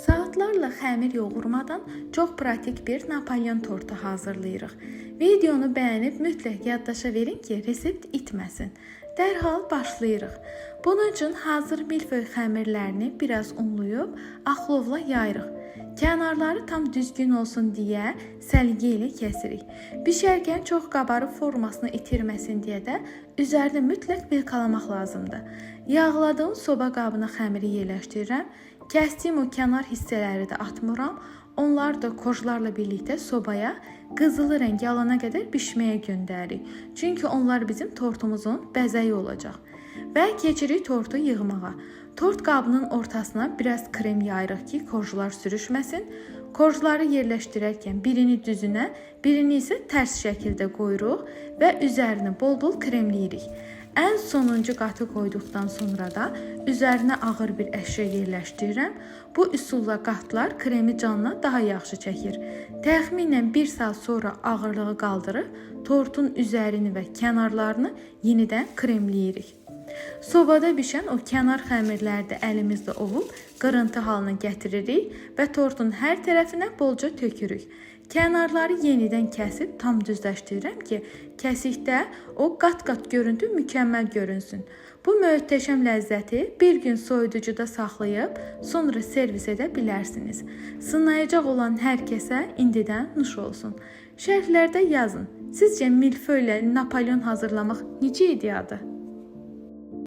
Saatlarla xəmir yoğurmadan çox pratik bir Napolyon tortu hazırlayırıq. Videonu bəyənib mütləq yaddaşa verin ki, resept itməsin. Dərhal başlayırıq. Bunun üçün hazır milföy xəmirlərini biraz unlayıb axlovla yayırıq. Kənarları tam düzgün olsun deyə səliqə ilə kəsirik. Bişərkən çox qabarıb formasını itirməsin deyə də üzərini mütləq vilkalamaq lazımdır. Yağladığım soba qabına xəmiri yerləşdirirəm. Kəsdiyim o kənar hissələri də atmıram. Onları da kojlarla birlikdə sobaya qızılı rəng alana qədər bişməyə göndəririk. Çünki onlar bizim tortumuzun bəzəyi olacaq. Və keçirik tortu yığmağa. Tort qabının ortasına biraz krem yayırıq ki, kojlar sürüşməsin. Kojları yerləşdirərkən birini düzünə, birini isə tərs şəkildə qoyuruq və üzərini bol-bol kremləyirik. Ən sonuncu qatı qoyduqdan sonra da üzərinə ağır bir əşya yerləşdirirəm. Bu üsulla qatlar kremi canına daha yaxşı çəkir. Təxminən 1 saat sonra ağırlığı qaldırıb tortun üzərini və kənarlarını yenidən kremləyirik. Sobada bişən o kənar xəmirləri də əlimizlə ovub qırıntı halına gətiririk və tortun hər tərəfinə bolca tökürük. Kənarları yenidən kəsib tam düzləşdirirəm ki, kəsikdə o qat-qat görüntü mükəmməl görünsün. Bu möhtəşəm ləzzəti bir gün soyuducuda saxlayıb sonra servis edə bilərsiniz. Sınayacaq olan hər kəsə indidən nuş olsun. Şərhlərdə yazın. Sizcə milföylə Napolyon hazırlamaq necə ideyadır?